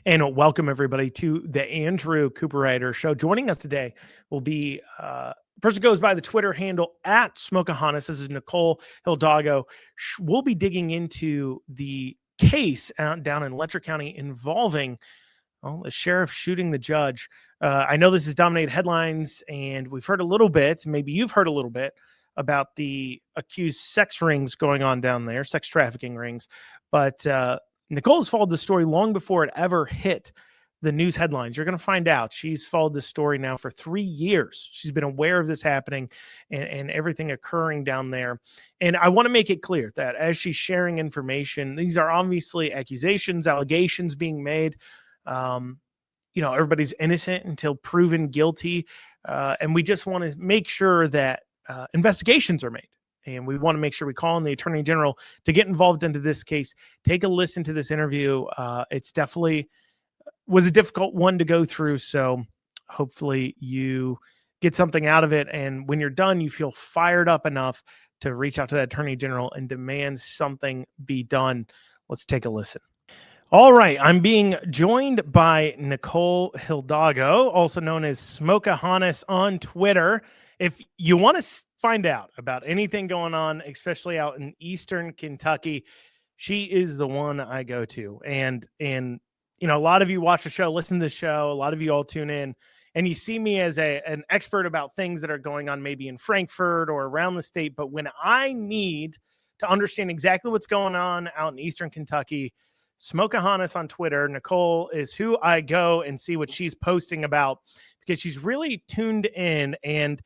And welcome everybody to the Andrew Cooperrider Show. Joining us today will be a person who goes by the Twitter handle at Smokeahonis. This is Nicole Hidalgo. We'll be digging into the case down in Letcher County involving the sheriff shooting the judge. I know this has dominated headlines, and we've heard a little bit, maybe you've heard a little bit, about the accused sex rings going on down there, sex trafficking rings. But Nicole's followed the story long before it ever hit the news headlines. You're going to find out. She's followed this story now for 3 years. She's been aware of this happening and everything occurring down there. And I want to make it clear that as she's sharing information, these are obviously accusations, allegations being made. Everybody's innocent until proven guilty. And we just want to make sure that investigations are made. And we want to make sure we call on the Attorney General to get involved into this case. Take a listen to this interview. It's definitely was a difficult one to go through. So hopefully you get something out of it. And when you're done, you feel fired up enough to reach out to the Attorney General and demand something be done. Let's take a listen. All right, I'm being joined by Nicole Hidalgo, also known as Smokeahonis on Twitter. If you want to find out about anything going on, especially out in Eastern Kentucky, she is the one I go to. And a lot of you watch the show, listen to the show, a lot of you all tune in, and you see me as an expert about things that are going on maybe in Frankfurt or around the state. But when I need to understand exactly what's going on out in Eastern Kentucky, Smokeahonis on Twitter, Nicole is who I go and see what she's posting about, because she's really tuned in. And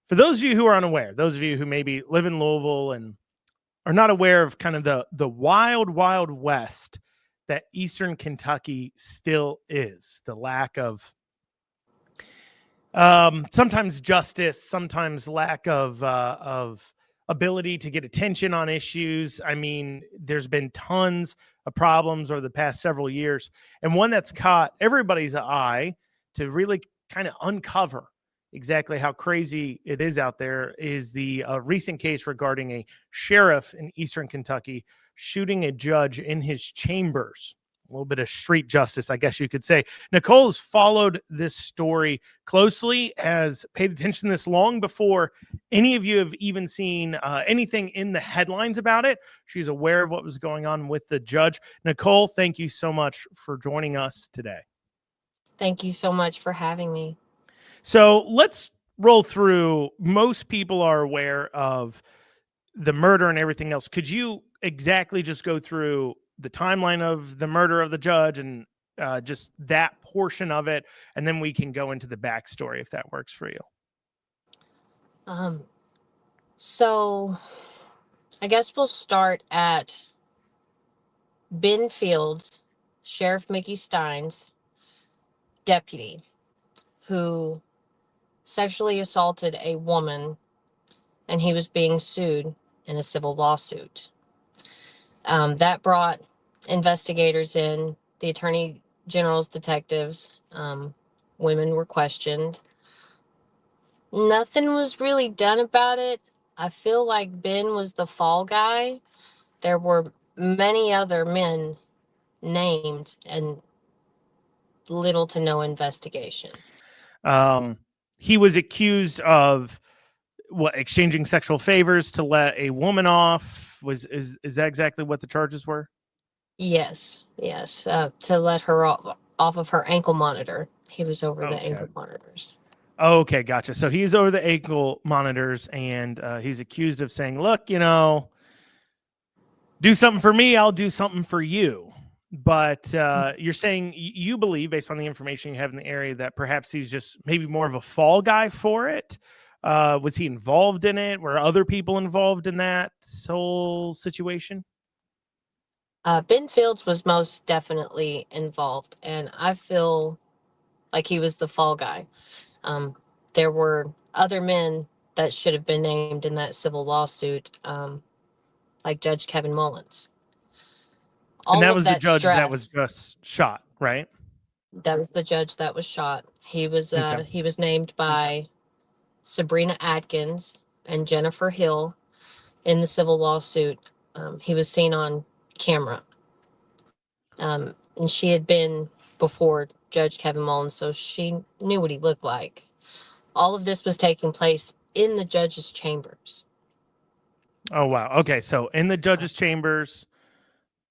for those of you who are unaware, those of you who maybe live in Louisville and are not aware of kind of the wild, wild west that Eastern Kentucky still is, the lack of sometimes justice, sometimes lack of ability to get attention on issues. I mean, there's been tons of problems over the past several years, and one that's caught everybody's eye to really kind of uncover exactly how crazy it is out there is the recent case regarding a sheriff in Eastern Kentucky shooting a judge in his chambers. A little bit of street justice, I guess you could say. Nicole has followed this story closely, has paid attention to this long before any of you have even seen anything in the headlines about it. She's aware of what was going on with the judge. Nicole, thank you so much for joining us today. Thank you so much for having me. So let's roll through. Most people are aware of the murder and everything else. Could you exactly just go through the timeline of the murder of the judge and just that portion of it, and then we can go into the backstory if that works for you? So I guess we'll start at Ben Fields, Sheriff Mickey Stein's deputy, who sexually assaulted a woman, and he was being sued in a civil lawsuit. That brought investigators in, the Attorney General's detectives. Women were questioned. Nothing was really done about it. I feel like Ben was the fall guy. There were many other men named and little to no investigation. He was accused of exchanging sexual favors to let a woman off. Is that exactly what the charges were? Yes. To let her off of her ankle monitor. He was over the ankle monitors. Okay, gotcha. So he's over the ankle monitors, and he's accused of saying, look, do something for me, I'll do something for you. But you're saying you believe, based on the information you have in the area, that perhaps he's just maybe more of a fall guy for it. Was he involved in it? Were other people involved in that whole situation? Ben Fields was most definitely involved, and I feel like he was the fall guy. There were other men that should have been named in that civil lawsuit, like Judge Kevin Mullins. And that was the judge that was just shot, right? That was the judge that was shot. He was named by Sabrina Atkins and Jennifer Hill in the civil lawsuit. He was seen on camera. And she had been before Judge Kevin Mullins, so she knew what he looked like. All of this was taking place in the judge's chambers. Oh, wow. Okay. So in the judge's chambers,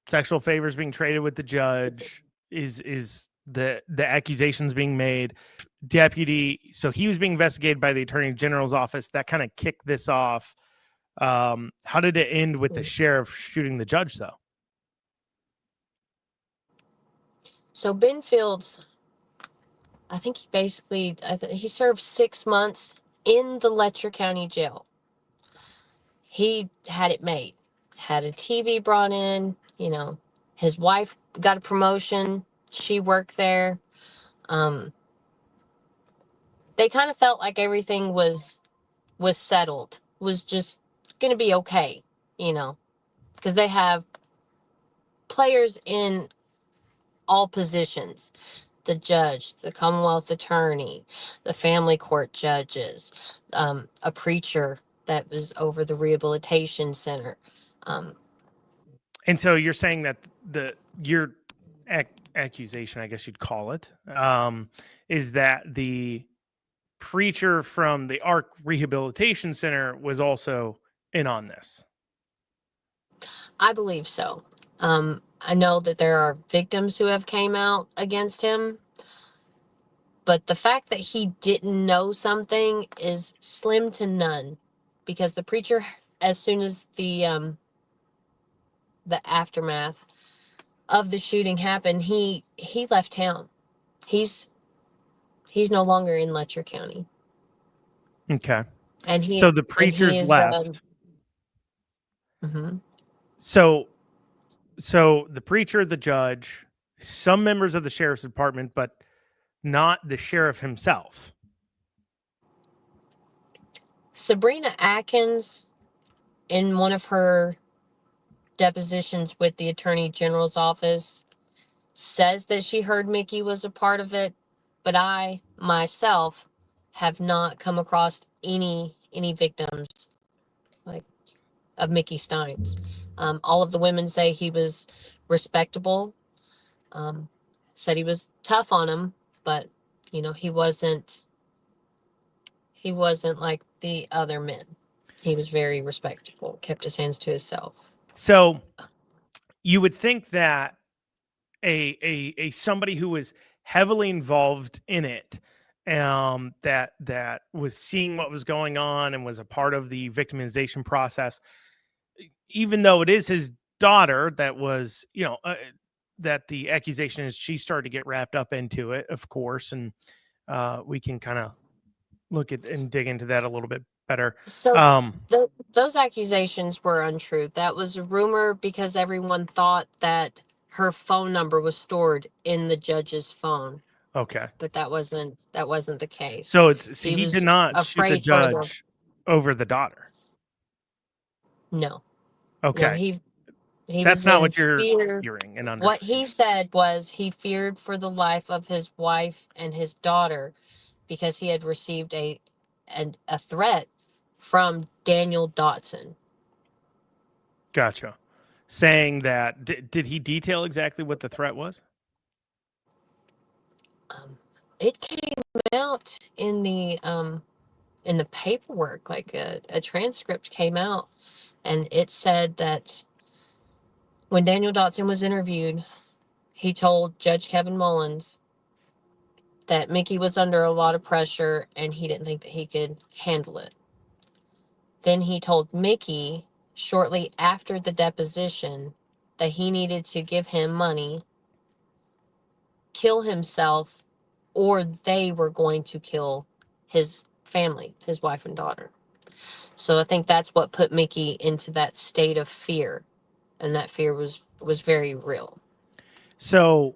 sexual favors being traded with the judge, is the accusations being made. Deputy, so he was being investigated by the Attorney General's office. That kind of kicked this off. How did it end with the sheriff shooting the judge, though? So Ben Fields, I think he basically he served 6 months in the Letcher County Jail. He had it made, had a TV brought in. His wife got a promotion. She worked there. They kind of felt like everything was settled, was just going to be okay, because they have players in all positions: the judge, the Commonwealth attorney, the family court judges, a preacher that was over the rehabilitation center. And so you're saying that your accusation, I guess you'd call it, is that the preacher from the Ark Rehabilitation Center was also in on this. I believe so. I know that there are victims who have came out against him, but the fact that he didn't know something is slim to none, because the preacher, as soon as the aftermath of the shooting happened, he left town. He's no longer in Letcher County. Okay. And so the preacher's left. Mm-hmm. So the preacher, the judge, some members of the sheriff's department, but not the sheriff himself. Sabrina Atkins, in one of her depositions with the Attorney General's office, says that she heard Mickey was a part of it, but I myself have not come across any victims of Mickey Steins. All of the women say he was respectable. Said he was tough on him, but he wasn't like the other men. He was very respectable, kept his hands to himself. So you would think that a somebody who was heavily involved in it, that was seeing what was going on and was a part of the victimization process, even though it is his daughter that was, that the accusation is she started to get wrapped up into it, of course, and we can kind of look at and dig into that a little bit better. So those accusations were untrue. That was a rumor because everyone thought that her phone number was stored in the judge's phone. Okay. But that wasn't the case. So he did not shoot the judge over the daughter. No. Okay. No, he That's was not in what you're fear. hearing and understanding. What he said was he feared for the life of his wife and his daughter because he had received a threat from Daniel Dotson. Gotcha. Saying that, did he detail exactly what the threat was? It came out in the paperwork, like a transcript came out, and it said that when Daniel Dotson was interviewed, he told Judge Kevin Mullins that Mickey was under a lot of pressure and he didn't think that he could handle it. Then he told Mickey shortly after the deposition that he needed to give him money, kill himself, or they were going to kill his family, his wife and daughter. So I think that's what put Mickey into that state of fear, and that fear was very real. So,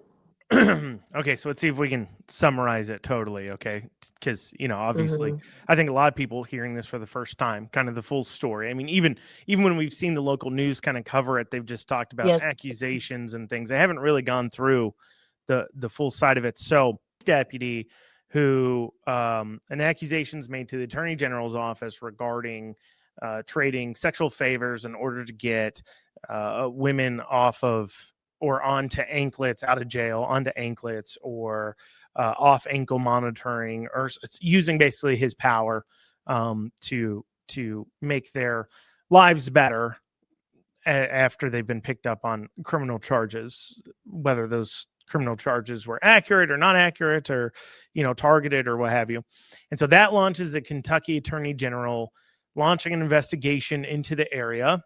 okay, so let's see if we can summarize it totally, okay? Because, obviously, I think a lot of people hearing this for the first time, kind of the full story. I mean, even when we've seen the local news kind of cover it, they've just talked about accusations and things. They haven't really gone through the full side of it. So, deputy who an accusation's made to the Attorney General's office regarding trading sexual favors in order to get women off of or onto anklets out of jail, onto anklets, or off ankle monitoring, or it's using basically his power to make their lives better after they've been picked up on criminal charges, whether those criminal charges were accurate or not accurate, or targeted or what have you. And so that launches the Kentucky Attorney General launching an investigation into the area.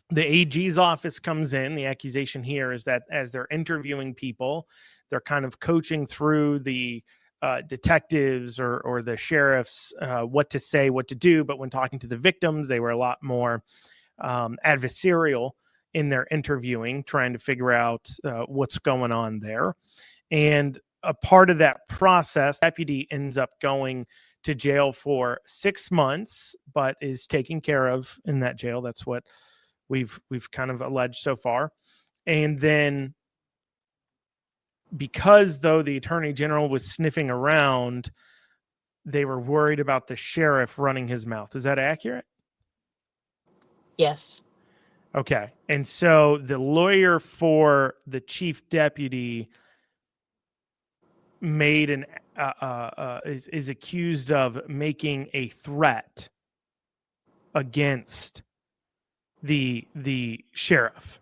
The AG's office comes in. The accusation here is that as they're interviewing people, they're kind of coaching through the detectives or the sheriffs what to say, what to do. But when talking to the victims, they were a lot more adversarial in their interviewing, trying to figure out what's going on there. And a part of that process, deputy ends up going to jail for 6 months, but is taken care of in that jail. That's what we've kind of alleged so far. And then because though the attorney general was sniffing around, they were worried about the sheriff running his mouth. Is that accurate? Yes. Okay. And so the lawyer for the chief deputy made an is accused of making a threat against the sheriff,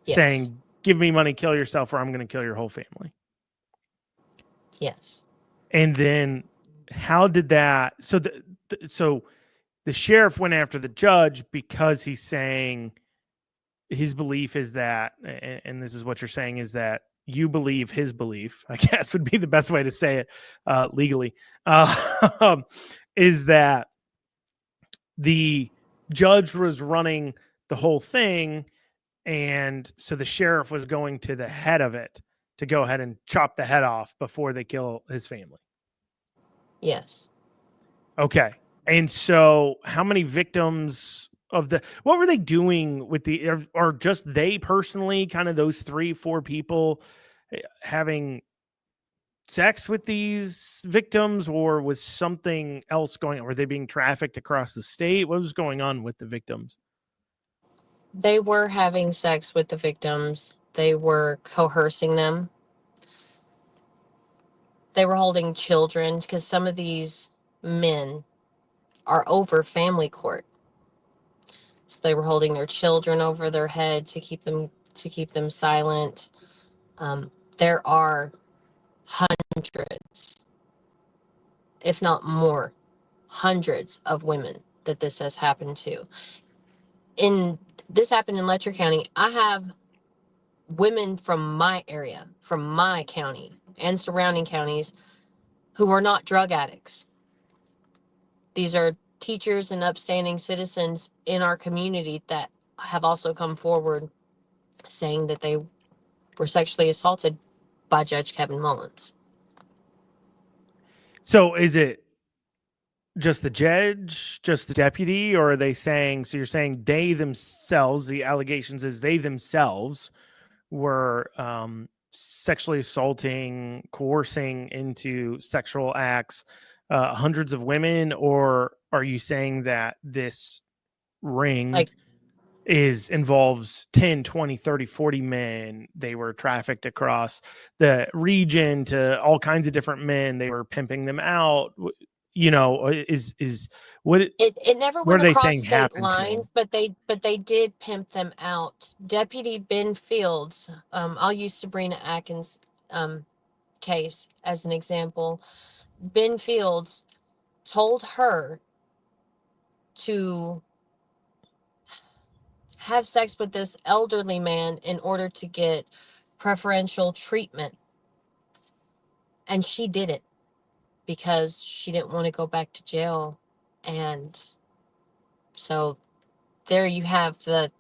Yes. saying, "Give me money, kill yourself, or I'm going to kill your whole family." Yes. And then how did that? So the sheriff went after the judge because he's saying his belief is that, and this is what you're saying, is that you believe his belief, I guess would be the best way to say it legally, is that the judge was running the whole thing. And so the sheriff was going to the head of it to go ahead and chop the head off before they kill his family. Yes. Okay. And so how many victims of what were they doing with or just they personally, kind of those 3-4 people having sex with these victims, or was something else going on? Were they being trafficked across the state? What was going on with the victims? They were having sex with the victims. They were coercing them. They were holding children, because some of these men are over family court. So they were holding their children over their head to keep them silent. There are hundreds, if not more, hundreds of women that this has happened to. This happened in Letcher County. I have women from my area, from my county and surrounding counties, who are not drug addicts. These are teachers and upstanding citizens in our community that have also come forward saying that they were sexually assaulted by Judge Kevin Mullins. So is it just the judge, just the deputy, or are they saying, so you're saying they themselves, the allegations is they themselves were sexually assaulting, coercing into sexual acts hundreds of women? Or are you saying that this ring involves 10, 20, 30, 40 men? They were trafficked across the region to all kinds of different men. They were pimping them out. Is what it never what went are they across saying state happened to lines, but they did pimp them out. Deputy Ben Fields, I'll use Sabrina Atkins' case as an example. Ben Fields told her to have sex with this elderly man in order to get preferential treatment, and she did it because she didn't want to go back to jail. And so there you have the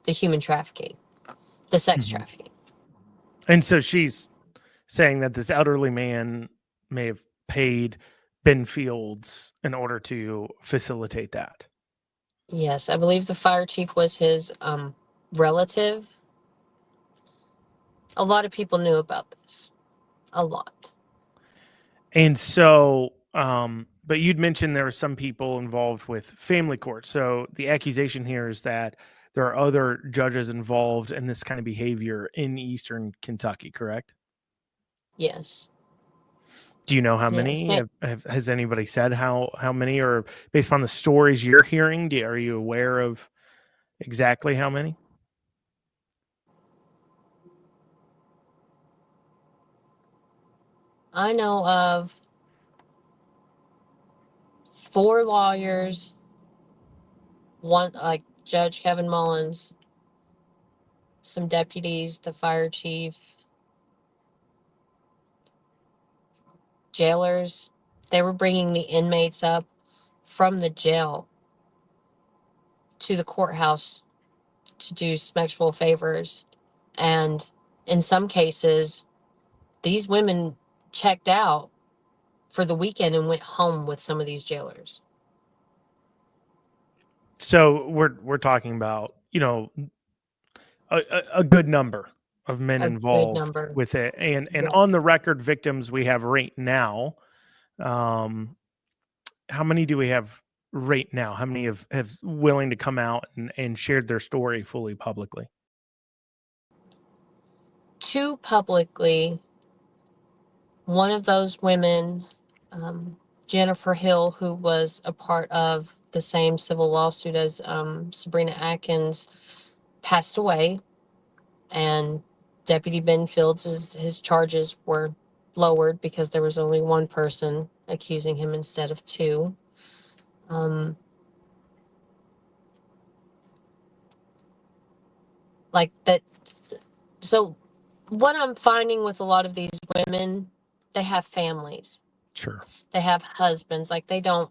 human trafficking, the sex trafficking. And so she's saying that this elderly man may have paid Ben Fields in order to facilitate that. Yes, I believe the fire chief was his relative. A lot of people knew about this. A lot. And so, but you'd mentioned there were some people involved with family court. So the accusation here is that there are other judges involved in this kind of behavior in Eastern Kentucky, correct? Yes. Do you know how Yes. many? Has anybody said how many, or based upon the stories you're hearing, are you aware of exactly how many? I know of 4 lawyers, one like Judge Kevin Mullins, some deputies, the fire chief, jailers. They were bringing the inmates up from the jail to the courthouse to do sexual favors. And in some cases, these women checked out for the weekend and went home with some of these jailers. So we're talking about, a good number of men A good involved number. with it, and on Yes. the record victims we have right now. How many do we have right now? How many have willing to come out and shared their story fully publicly? 2 publicly. One of those women, Jennifer Hill, who was a part of the same civil lawsuit as Sabrina Atkins, passed away, and Deputy Ben Fields' his charges were lowered because there was only one person accusing him instead of 2. Like that. So, what I'm finding with a lot of these women, they have families, Sure. they have husbands. Like they don't,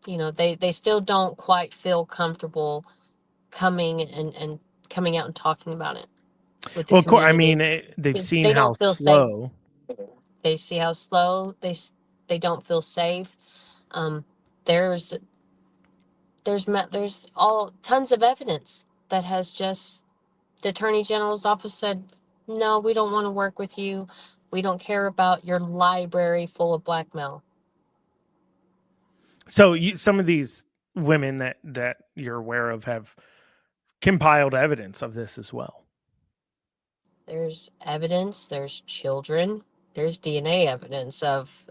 they still don't quite feel comfortable coming and coming out and talking about it with the Well, I community. mean, they've seen They how don't feel safe. slow. They see how slow they don't feel safe. Um, there's there's all tons of evidence that has just the Attorney General's office said, no, we don't want to work with you. We don't care about your library full of blackmail. So some of these women that you're aware of have compiled evidence of this as well. There's evidence, there's children, there's DNA evidence of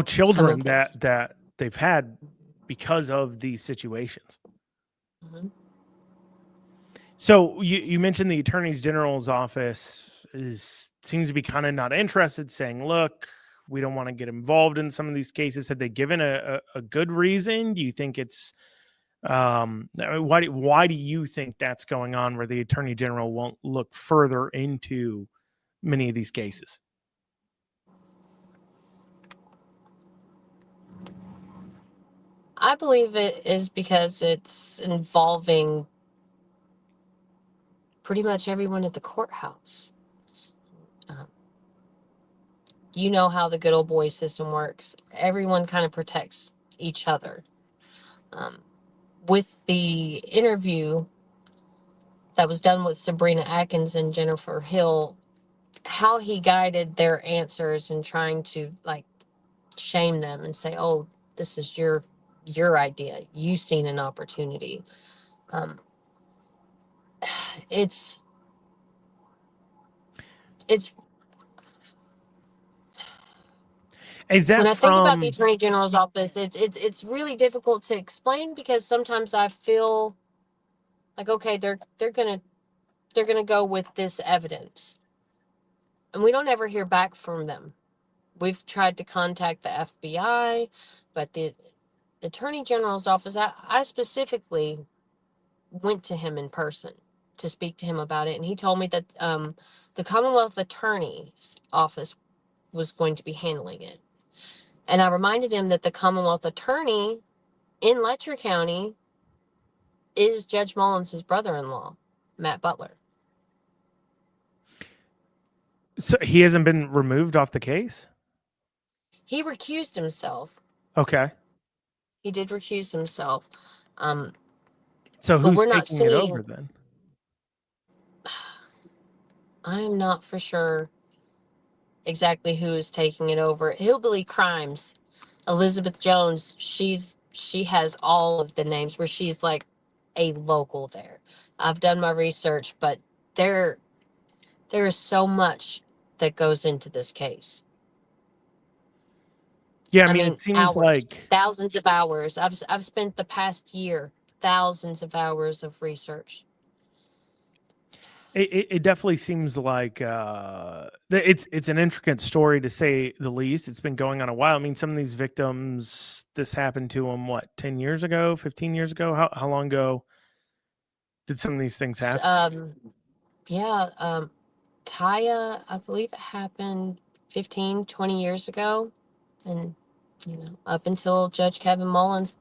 Children this. that they've had because of these situations. Mm-hmm. So you mentioned the Attorney General's office seems to be kind of not interested, saying, look, we don't want to get involved in some of these cases. Have they given a good reason? Do you think it's why do you think that's going on, where the Attorney General won't look further into many of these cases? I believe it is because it's involving pretty much everyone at the courthouse. You know how the good old boy system works. Everyone kind of protects each other. With the interview that was done with Sabrina Atkins and Jennifer Hill, how he guided their answers and trying to like shame them and say, "Oh, this is your idea. You seen an opportunity." It's Is that when I think about the from Attorney General's office, it's really difficult to explain because sometimes I feel like, okay, they're gonna go with this evidence, and we don't ever hear back from them. We've tried to contact the FBI, but the Attorney General's office, I specifically went to him in person to speak to him about it, and he told me that the Commonwealth Attorney's office was going to be handling it. And I reminded him that the Commonwealth Attorney in Letcher County is Judge Mullins' brother-in-law, Matt Butler. So he hasn't been removed off the case? He recused himself. Okay. He did recuse himself. So But who's we're not taking it seeing. over then? I am not for sure exactly who is taking it over. Hillbilly Crimes, Elizabeth Jones, she has all of the names where she's like a local there. I've done my research, but there is so much that goes into this case. Yeah, I I mean, mean, it seems hours, like thousands of hours. I've spent the past year thousands of hours of research. it definitely seems like it's an intricate story to say the least. It's been going on a while. I mean, some of these victims, this happened to them, what, 10 years ago, 15 years ago? How long ago did some of these things happen? Yeah, Taya, I believe it happened 15, 20 years ago. And, up until Judge Kevin Mullins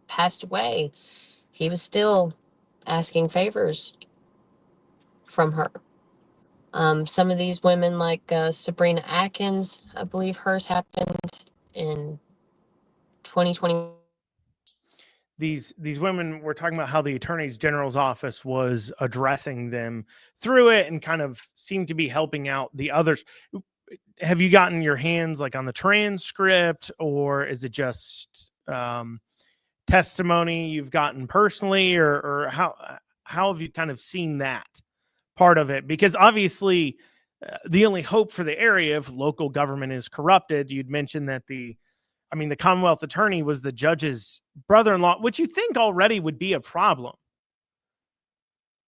passed away, he was still asking favors from her. Some of these women, like Sabrina Atkins, I believe hers happened in 2020. These women were talking about how the attorney general's office was addressing them through it and kind of seemed to be helping out the others. Have you gotten your hands like on the transcript, or is it just testimony you've gotten personally, or how have you kind of seen that part of it? Because obviously the only hope for the area, if local government is corrupted, you'd mentioned that the Commonwealth attorney was the judge's brother-in-law, which you think already would be a problem.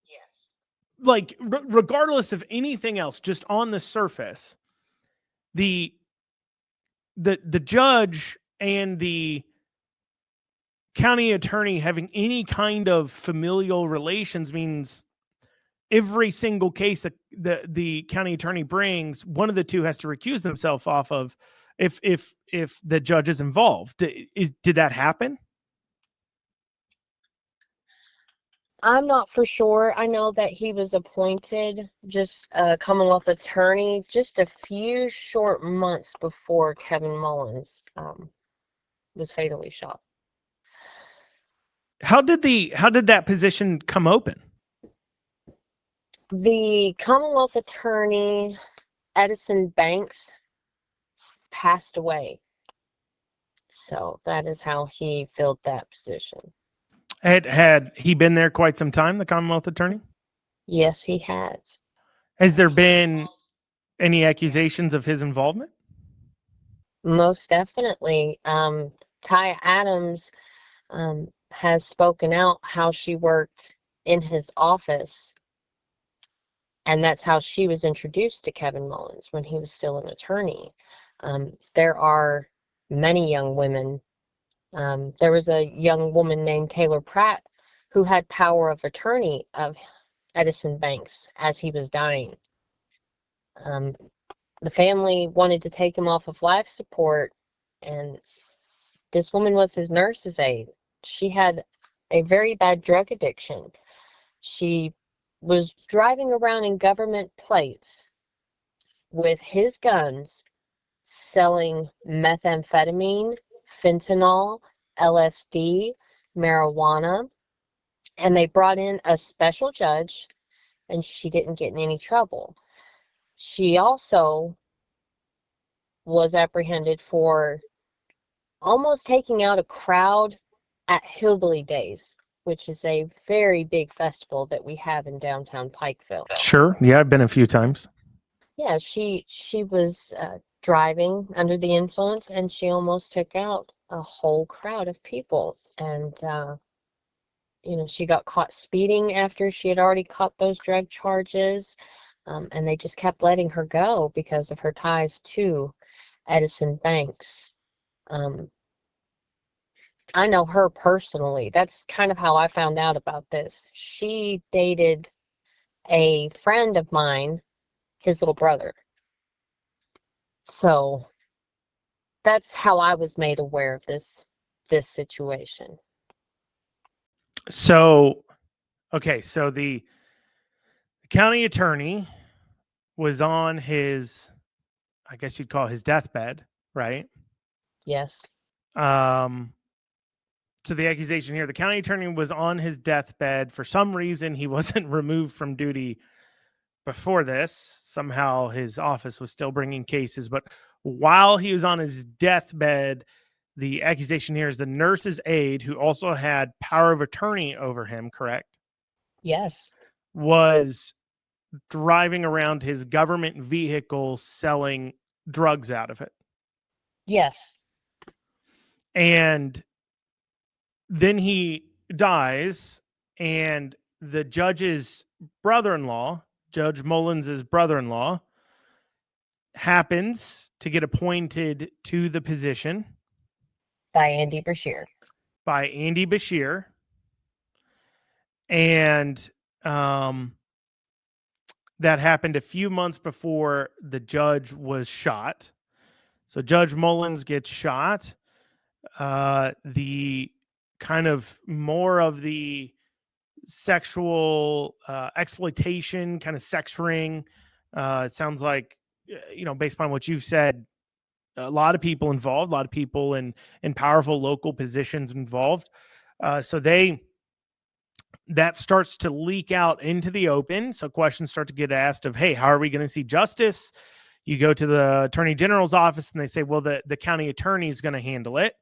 Yes. Like, regardless of anything else, just on the surface, the judge and the county attorney having any kind of familial relations means every single case that the county attorney brings, one of the two has to recuse themselves off of if the judge is involved. Did that happen? I'm not for sure. I know that he was appointed just a Commonwealth attorney just a few short months before Kevin Mullins was fatally shot. How did that position come open? The Commonwealth attorney, Edison Banks, passed away. So that is how he filled that position. Had he been there quite some time, the Commonwealth attorney? Yes, he has. Has there been any accusations of his involvement? Most definitely. Ty Adams has spoken out how she worked in his office, and that's how she was introduced to Kevin Mullins when he was still an attorney. There are many young women. There was a young woman named Taylor Pratt who had power of attorney of Edison Banks as he was dying. The family wanted to take him off of life support, and this woman was his nurse's aide. She had a very bad drug addiction. She was driving around in government plates with his guns selling methamphetamine, fentanyl, LSD, marijuana, and they brought in a special judge, and she didn't get in any trouble. She also was apprehended for almost taking out a crowd at Hillbilly Days, which is a very big festival that we have in downtown Pikeville. Sure. Yeah, I've been a few times. Yeah, she was driving under the influence, and she almost took out a whole crowd of people. And she got caught speeding after she had already caught those drug charges, and they just kept letting her go because of her ties to Edison Banks. I know her personally. That's kind of how I found out about this. She dated a friend of mine, his little brother. So that's how I was made aware of this situation. So, okay, so the county attorney was on his, I guess you'd call his deathbed, right? Yes. So the accusation here, the county attorney was on his deathbed. For some reason, he wasn't removed from duty before this. Somehow his office was still bringing cases, but while he was on his deathbed, the accusation here is the nurse's aide, who also had power of attorney over him, correct? Yes. Was driving around his government vehicle selling drugs out of it. Yes. And then he dies, and the judge's brother-in-law, Judge Mullins's brother-in-law, happens to get appointed to the position By Andy Bashir. by Andy Bashir. And that happened a few months before the judge was shot. So Judge Mullins gets shot. The kind of more of the sexual exploitation, kind of sex ring. It sounds like, based on what you've said, a lot of people involved, a lot of people in powerful local positions involved. So that starts to leak out into the open. So questions start to get asked of, hey, how are we going to see justice? You go to the attorney general's office and they say, well, the county attorney is going to handle it.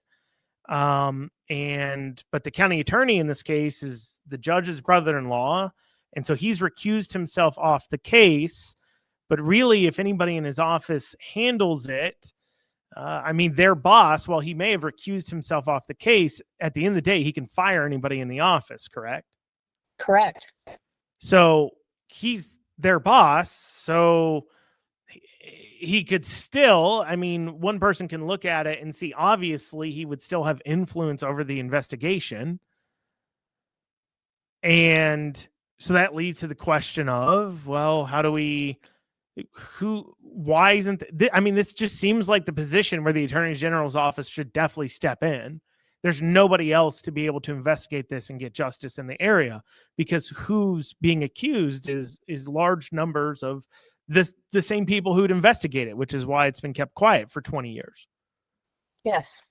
But the county attorney in this case is the judge's brother-in-law. And so he's recused himself off the case. But really, if anybody in his office handles it, their boss, while he may have recused himself off the case, at the end of the day, he can fire anybody in the office, correct? Correct. So he's their boss. So he could still, one person can look at it and see, obviously, he would still have influence over the investigation. And so that leads to the question of, well, why isn't this just seems like the position where the attorney general's office should definitely step in. There's nobody else to be able to investigate this and get justice in the area, because who's being accused is large numbers of the same people who'd investigate it, which is why it's been kept quiet for 20 years. Yes.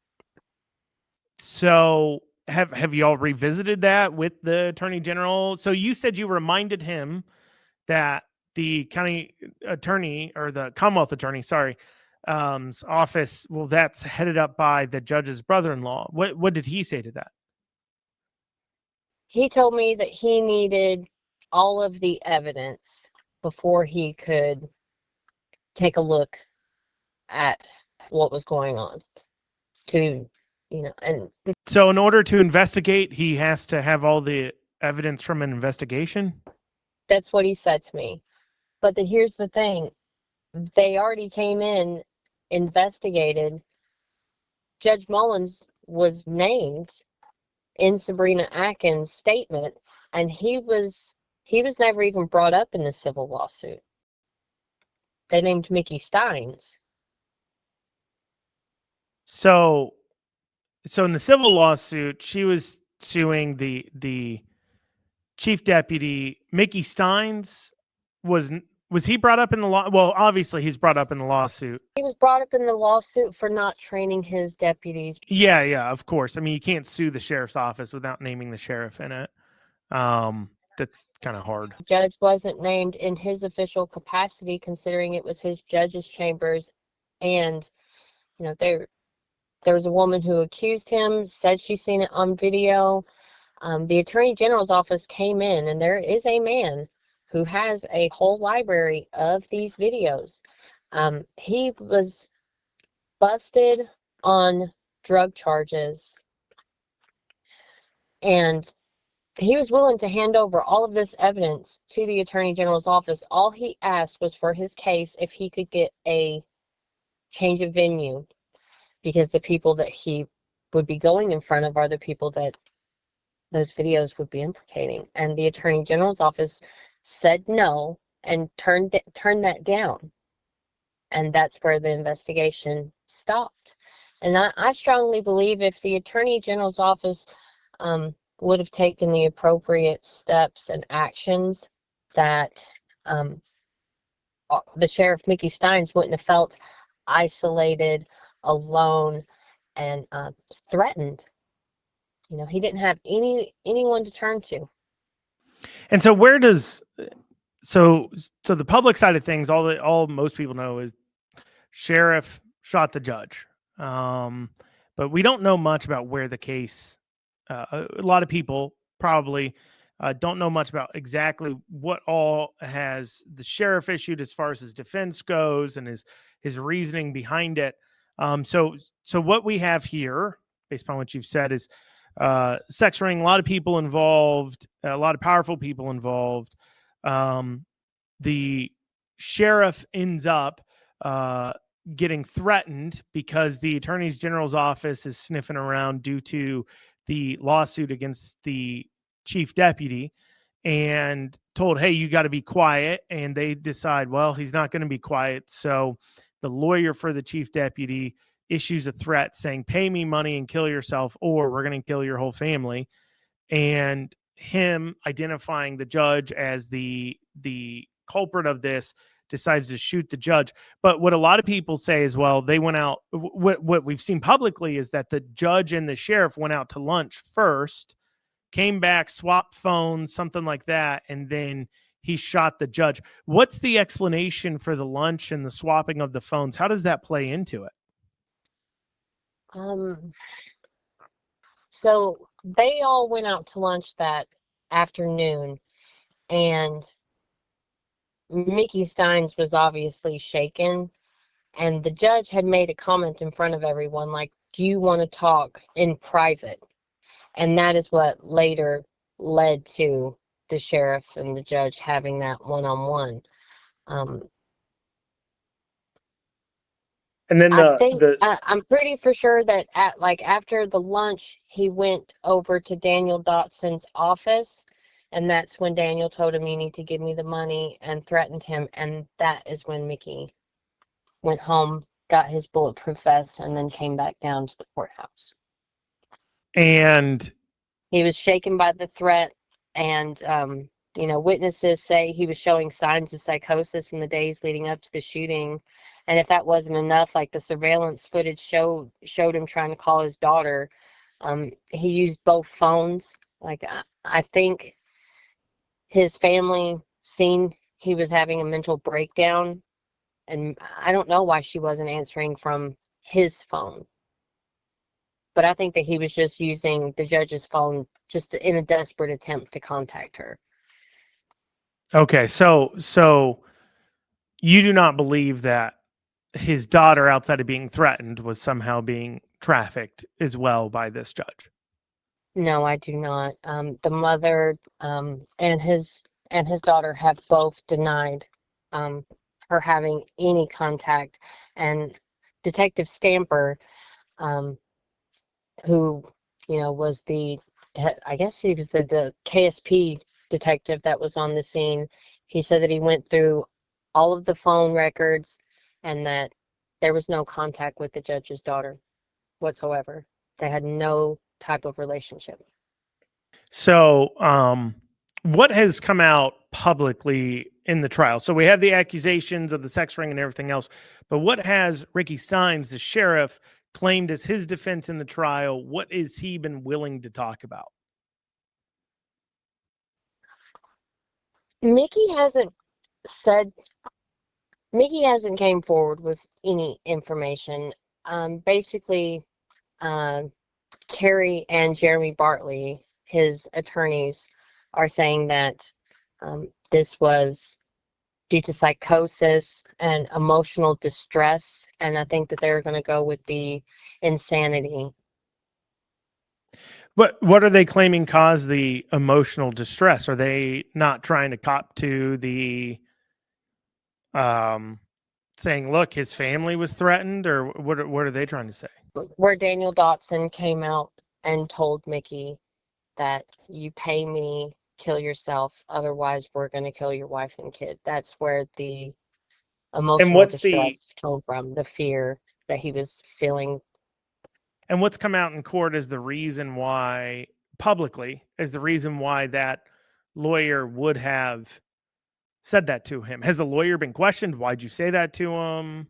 So have you all revisited that with the attorney general? So you said you reminded him that the county attorney, or the Commonwealth attorney, office, well, that's headed up by the judge's brother-in-law. What did he say to that? He told me that he needed all of the evidence before he could take a look at what was going on. So in order to investigate, he has to have all the evidence from an investigation? That's what he said to me. But here's the thing. They already came in, investigated. Judge Mullins was named in Sabrina Atkins' statement, and he was never even brought up in the civil lawsuit. They named Mickey Steins. So in the civil lawsuit, she was suing the chief deputy. Mickey Steins was he brought up in the law? Well, obviously he's brought up in the lawsuit. He was brought up in the lawsuit for not training his deputies. Yeah, of course. You can't sue the sheriff's office without naming the sheriff in it. That's kind of hard. The judge wasn't named in his official capacity, considering it was his judge's chambers. And, there was a woman who accused him, said she's seen it on video. The attorney general's office came in, and there is a man who has a whole library of these videos. He was busted on drug charges, and he was willing to hand over all of this evidence to the attorney general's office. All he asked was for his case if he could get a change of venue, because the people that he would be going in front of are the people that those videos would be implicating. And the attorney general's office said no and turned that down. And that's where the investigation stopped. And I strongly believe if the attorney general's office would have taken the appropriate steps and actions, that the sheriff, Mickey Steins, wouldn't have felt isolated, alone, and threatened. He didn't have anyone to turn to. And so where does so the public side of things, all most people know is sheriff shot the judge. But but we don't know much about where the case. A lot of people probably don't know much about exactly what all has the sheriff issued as far as his defense goes and his reasoning behind it. So what we have here, based upon what you've said, is sex ring. A lot of people involved, a lot of powerful people involved. The sheriff ends up getting threatened because the attorney general's office is sniffing around due to the lawsuit against the chief deputy, and told, hey, you got to be quiet. And they decide, well, he's not going to be quiet. So the lawyer for the chief deputy issues a threat saying, pay me money and kill yourself, or we're going to kill your whole family. And him identifying the judge as the culprit of this, decides to shoot the judge. But what a lot of people say as well, they went out, what we've seen publicly is that the judge and the sheriff went out to lunch first, came back, swapped phones, something like that, and then he shot the judge. What's the explanation for the lunch and the swapping of the phones? How does that play into it? So they all went out to lunch that afternoon, and Mickey Steins was obviously shaken, and the judge had made a comment in front of everyone like, do you want to talk in private? And that is what later led to the sheriff and the judge having that one-on-one. And then I'm pretty for sure that after the lunch, he went over to Daniel Dotson's office, and that's when Daniel told him, you need to give me the money, and threatened him. And that is when Mickey went home, got his bulletproof vest, and then came back down to the courthouse. And he was shaken by the threat, and witnesses say he was showing signs of psychosis in the days leading up to the shooting. And if that wasn't enough, like the surveillance footage showed him trying to call his daughter. He used both phones. Like, I think his family seen he was having a mental breakdown, and I don't know why she wasn't answering from his phone. But I think that he was just using the judge's phone just in a desperate attempt to contact her. Okay, so you do not believe that his daughter, outside of being threatened, was somehow being trafficked as well by this judge? No, I do not. The mother and his daughter have both denied her having any contact. And Detective Stamper, who was I guess he was the KSP detective that was on the scene, he said that he went through all of the phone records and that there was no contact with the judge's daughter whatsoever. They had no type of relationship. So, what has come out publicly in the trial? So we have the accusations of the sex ring and everything else, but what has Ricky Steins, the sheriff, claimed as his defense in the trial? What has he been willing to talk about? Mickey hasn't came forward with any information. Basically, Carrie and Jeremy Bartley, his attorneys, are saying that this was due to psychosis and emotional distress, and I think that they're going to go with the insanity. What are they claiming caused the emotional distress? Are they not trying to cop to the saying, look, his family was threatened, or what are they trying to say? Where Daniel Dotson came out and told Mickey that you pay me, kill yourself, otherwise we're going to kill your wife and kid. That's where the emotional distress came from, the fear that he was feeling. And what's come out in court is the reason why, publicly, is the reason why that lawyer would have said that to him. Has the lawyer been questioned? Why'd you say that to him?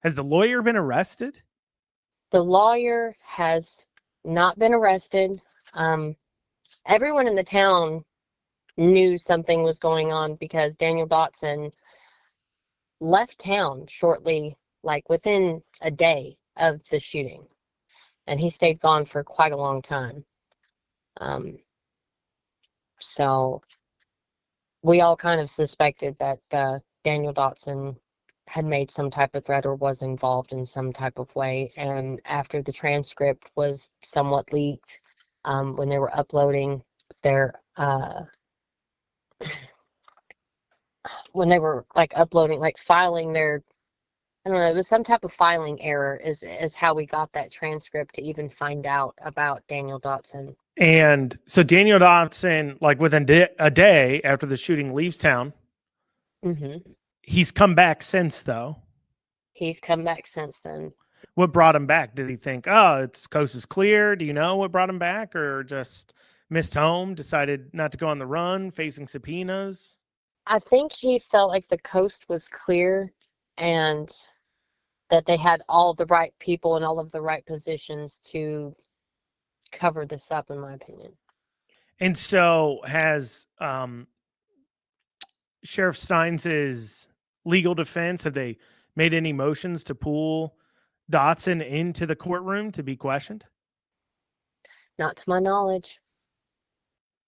Has the lawyer been arrested? The lawyer has not been arrested. Everyone in the town knew something was going on because Daniel Dotson left town shortly, like within a day of the shooting. and he stayed gone for quite a long time. So we all kind of suspected that Daniel Dotson had made some type of threat or was involved in some type of way. And after the transcript was somewhat leaked, when they were uploading their when they were like uploading, like filing their, I don't know, it was some type of filing error is how we got that transcript to even find out about Daniel Dotson. And so Daniel Dotson, like within a day after the shooting leaves town, he's come back since, though. He's come back since then. What brought him back? Did he think, oh, it's coast is clear? Do you know what brought him back, or just missed home, decided not to go on the run, facing subpoenas? I think he felt like the coast was clear and that they had all the right people in all of the right positions to cover this up, in my opinion. And so has Sheriff Steins's legal defense, have they made any motions to pull Dotson into the courtroom to be questioned? Not to my knowledge.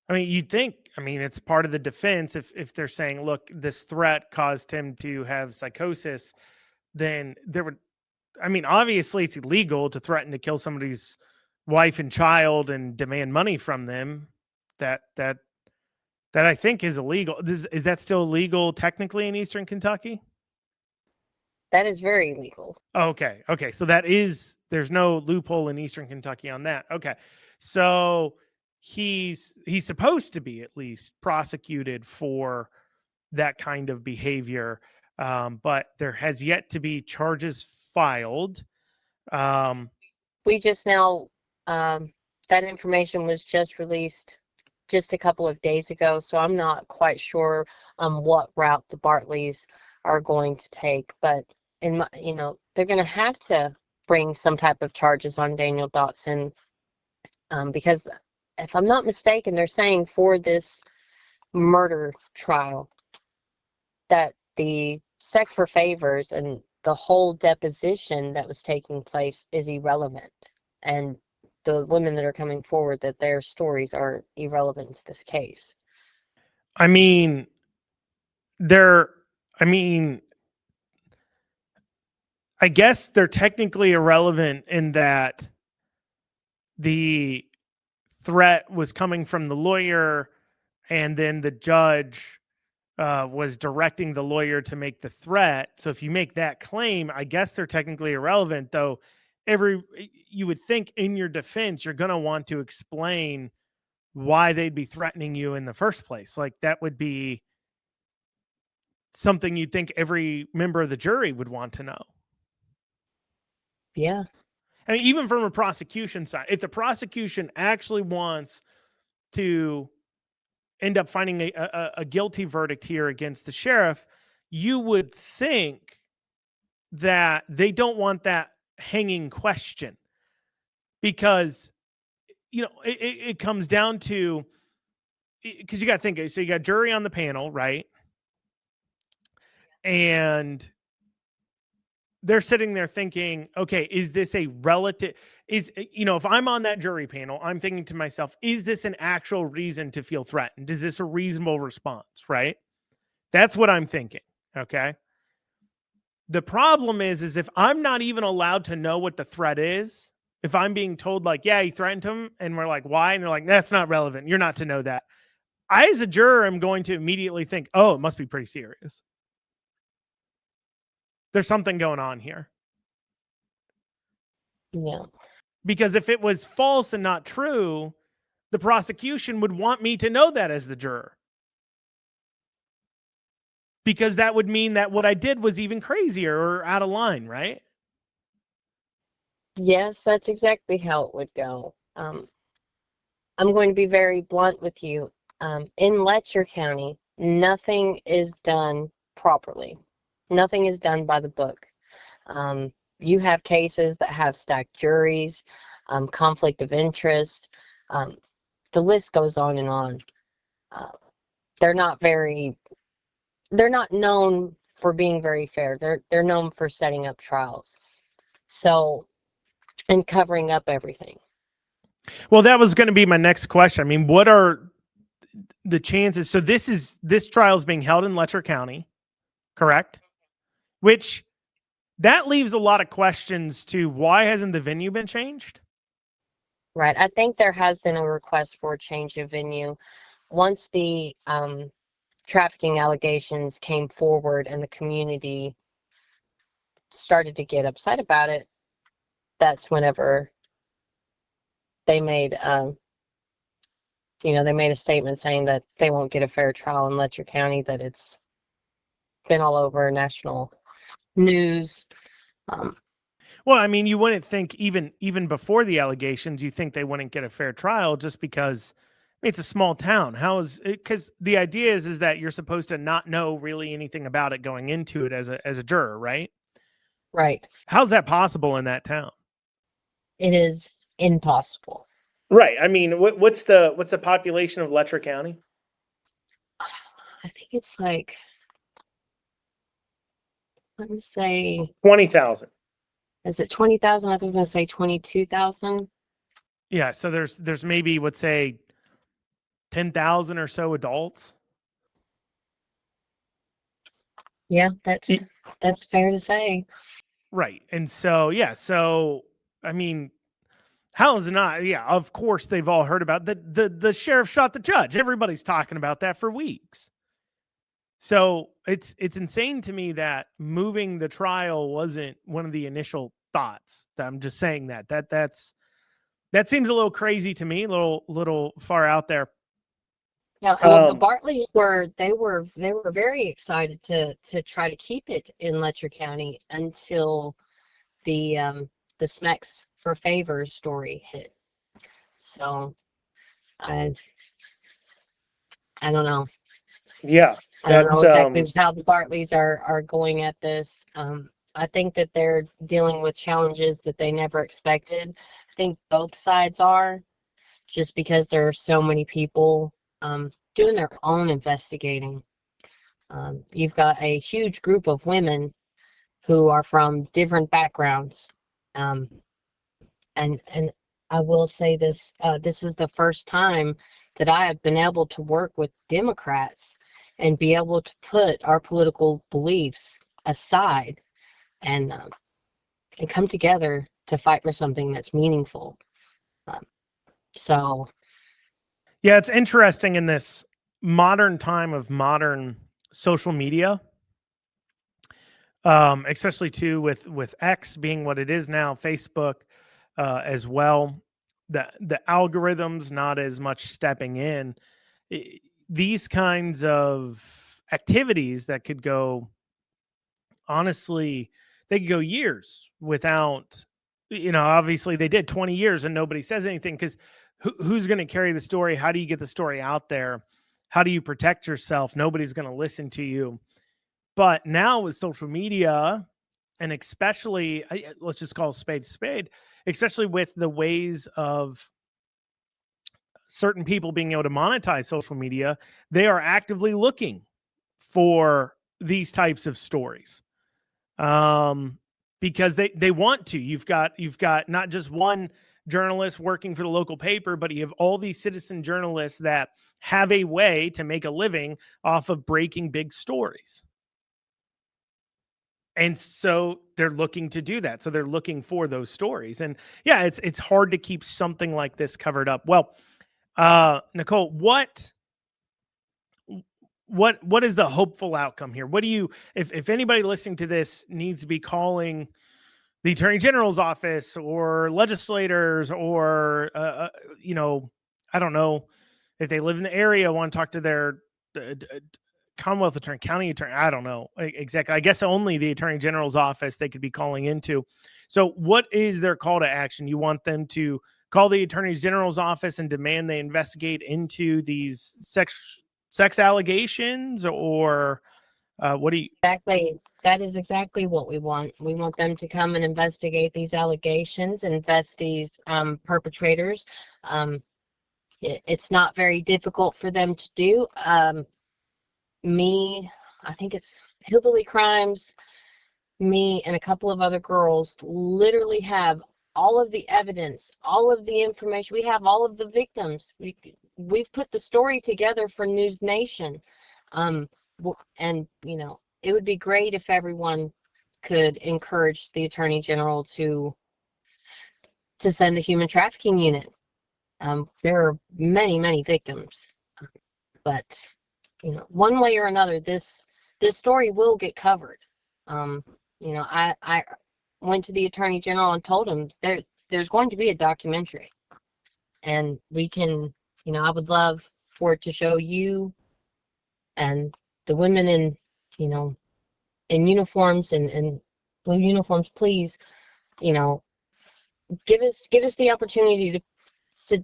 I mean, you'd think, I mean, it's part of the defense. If they're saying, look, this threat caused him to have psychosis, then there would, I mean, obviously it's illegal to threaten to kill somebody's wife and child and demand money from them. That I think is illegal. Is that still illegal technically in Eastern Kentucky? That is very illegal. Okay. So there's no loophole in Eastern Kentucky on that. Okay. So he's supposed to be at least prosecuted for that kind of behavior, but there has yet to be charges filed. We just now, that information was just released just a couple of days ago, so I'm not quite sure what route the Bartleys are going to take, but they're going to have to bring some type of charges on Daniel Dotson, because if I'm not mistaken, they're saying for this murder trial that the sex for favors and the whole deposition that was taking place is irrelevant, and the women that are coming forward, that their stories are irrelevant to this case. I mean, I guess they're technically irrelevant in that the threat was coming from the lawyer, and then the judge was directing the lawyer to make the threat. So if you make that claim, I guess they're technically irrelevant, though you would think in your defense, you're going to want to explain why they'd be threatening you in the first place. Like that would be something you'd think every member of the jury would want to know. Yeah. I mean, even from a prosecution side, if the prosecution actually wants to end up finding a guilty verdict here against the sheriff, you would think that they don't want that hanging question, because it comes down to, because you got to think, so you got jury on the panel, right? And they're sitting there thinking, okay, is this a relative, if I'm on that jury panel, I'm thinking to myself, is this an actual reason to feel threatened? Is this a reasonable response? Right? That's what I'm thinking. Okay. The problem is if I'm not even allowed to know what the threat is, if I'm being told like, yeah, he threatened him, and we're like, why? And they're like, that's not relevant. You're not to know that. I, as a juror, am going to immediately think, oh, it must be pretty serious. There's something going on here. Yeah. Because if it was false and not true, the prosecution would want me to know that as the juror. Because that would mean that what I did was even crazier or out of line, right? Yes, that's exactly how it would go. I'm going to be very blunt with you. In Letcher County, nothing is done properly. Nothing is done by the book. You have cases that have stacked juries, conflict of interest. The list goes on and on. They're not known for being very fair. They're known for setting up trials. So and covering up everything. Well, that was going to be my next question. I mean, what are the chances? So this trial is being held in Letcher County, correct? Which that leaves a lot of questions to why hasn't the venue been changed? Right. I think there has been a request for a change of venue. Once the trafficking allegations came forward and the community started to get upset about it, that's whenever they made, they made a statement saying that they won't get a fair trial in Letcher County, that it's been all over national news. Well, I mean, you wouldn't think even before the allegations, you think they wouldn't get a fair trial just because it's a small town. How is it? Because the idea is that you're supposed to not know really anything about it going into it as a juror, right? Right. How's that possible in that town? It is impossible. Right. I mean, what's the population of Letcher County? I think it's like, let me say, 20,000. is it 20,000? I was going to say 22,000. Yeah. So there's maybe, let's say, 10,000 or so adults. Yeah, that's fair to say. Right. And so, yeah. So, I mean, how is it not? Yeah, of course they've all heard about the sheriff shot the judge. Everybody's talking about that for weeks. So it's insane to me that moving the trial wasn't one of the initial thoughts. I'm just saying that seems a little crazy to me, a little far out there. Yeah, well, the Bartleys were very excited to try to keep it in Letcher County until the Smecks for Favors story hit. So I don't know. Yeah, I don't know exactly how the Bartleys are going at this. I think that they're dealing with challenges that they never expected. I think both sides are, just because there are so many people doing their own investigating. You've got a huge group of women who are from different backgrounds. And I will say this, this is the first time that I have been able to work with Democrats and be able to put our political beliefs aside and come together to fight for something that's meaningful. So yeah, it's interesting in this modern time of modern social media, especially too with X being what it is now, Facebook as well. The algorithms not as much stepping in. These kinds of activities that could go, honestly, they could go years without, obviously they did 20 years and nobody says anything because who's going to carry the story? How do you get the story out there? How do you protect yourself? Nobody's going to listen to you. But now with social media, and especially, let's just call a spade, especially with the ways of certain people being able to monetize social media, they are actively looking for these types of stories, because they want to. You've got not just one journalist working for the local paper, but you have all these citizen journalists that have a way to make a living off of breaking big stories. And so they're looking to do that. So they're looking for those stories. And yeah, it's hard to keep something like this covered up. Well, Nicole, what is the hopeful outcome here? What do you, if anybody listening to this needs to be calling the Attorney General's office or legislators or I don't know, if they live in the area, want to talk to their Commonwealth Attorney, County Attorney, I don't know exactly. I guess only the Attorney General's office they could be calling into. So what is their call to action? You want them to call the Attorney General's office and demand they investigate into these sex allegations, or what do you? exactly, that is exactly what we want. We want them to come and investigate these allegations and invest these perpetrators. It's not very difficult for them to do. I think it's Hillbilly Crimes, me and a couple of other girls literally have all of the evidence, all of the information. We have all of the victims. We've put the story together for News Nation. And, you know, it would be great if everyone could encourage the Attorney General to send a human trafficking unit. There are many, many victims, but, you know, one way or another, this story will get covered. You know, I went to the Attorney General and told him there's going to be a documentary, and we can, you know, I would love for it to show you and the women in, you know, in uniforms and blue uniforms. Please, you know, give us the opportunity to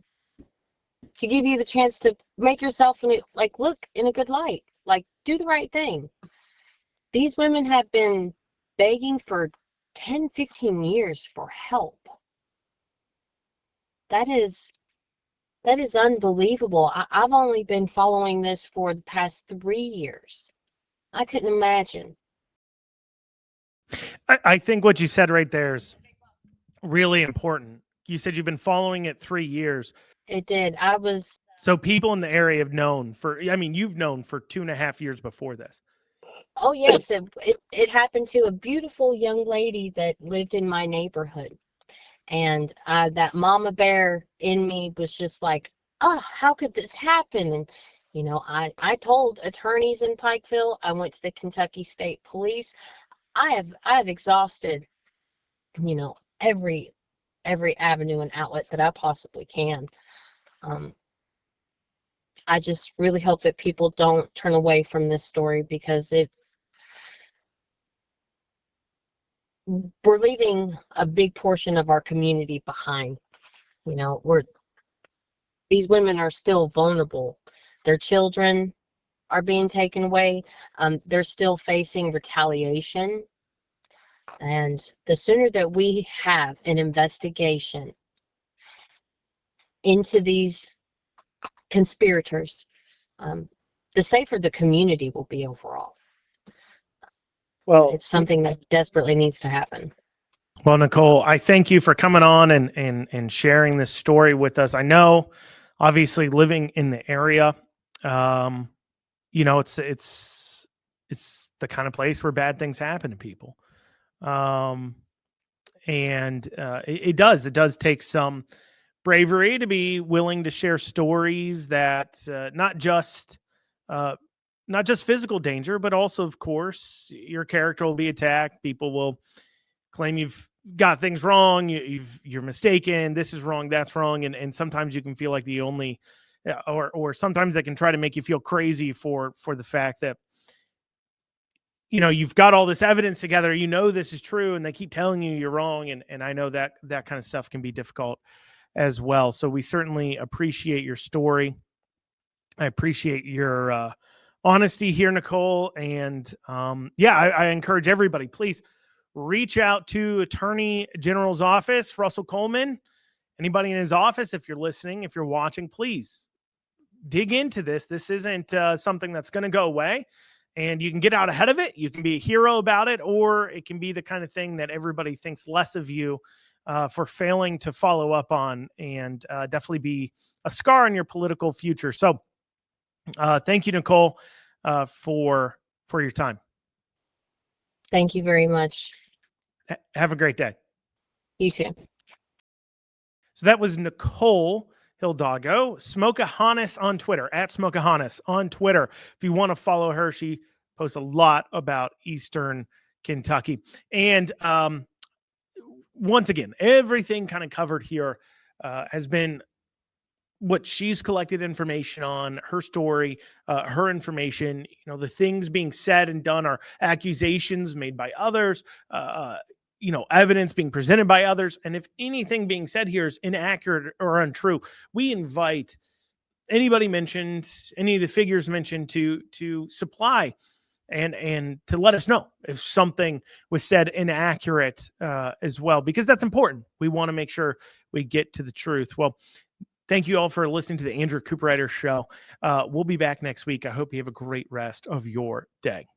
give you the chance to make yourself like look in a good light, like do the right thing. These women have been begging for 10, 15 years for help. That is unbelievable. I've only been following this for the past 3 years. I couldn't imagine. I think what you said right there is really important. You said you've been following it 3 years. It did. So people in the area have known you've known for 2.5 years before this. Oh, yes. It happened to a beautiful young lady that lived in my neighborhood. And that mama bear in me was just like, oh, how could this happen? And, you know, I told attorneys in Pikeville, I went to the Kentucky State Police. I have exhausted, you know, every avenue and outlet that I possibly can. I just really hope that people don't turn away from this story, because we're leaving a big portion of our community behind. You know, these women are still vulnerable. Their children are being taken away. They're still facing retaliation. And the sooner that we have an investigation into these conspirators, the safer the community will be overall. Well, it's something that desperately needs to happen. Well, Nicole, I thank you for coming on and sharing this story with us. I know, obviously, living in the area, you know, it's the kind of place where bad things happen to people. It does take some bravery to be willing to share stories that not just physical danger, but also, of course, your character will be attacked. People will claim you've got things wrong. You're mistaken. This is wrong. That's wrong. And sometimes you can feel like the only, or sometimes they can try to make you feel crazy for the fact that, you know, you've got all this evidence together, you know, this is true, and they keep telling you you're wrong. And I know that kind of stuff can be difficult as well. So we certainly appreciate your story. I appreciate your honesty here, Nicole. And I encourage everybody, please reach out to Attorney General's office, Russell Coleman, anybody in his office. If you're listening, if you're watching, please dig into this. This isn't something that's going to go away, and you can get out ahead of it. You can be a hero about it, or it can be the kind of thing that everybody thinks less of you for failing to follow up on, and definitely be a scar on your political future. So thank you, Nicole, for your time. Thank you very much. Have a great day. You too. So that was Nicole Hidalgo, Smokeahonis on Twitter, at Smokeahonis on Twitter. If you want to follow her, she posts a lot about Eastern Kentucky. And once again, everything kind of covered here has been what she's collected information on, her story, her information. You know, the things being said and done are accusations made by others, you know, evidence being presented by others. And if anything being said here is inaccurate or untrue, we invite anybody mentioned, any of the figures mentioned, to supply and to let us know if something was said inaccurate as well, because that's important. We want to make sure we get to the truth. Well, thank you all for listening to the Andrew Cooperrider Show. We'll be back next week. I hope you have a great rest of your day.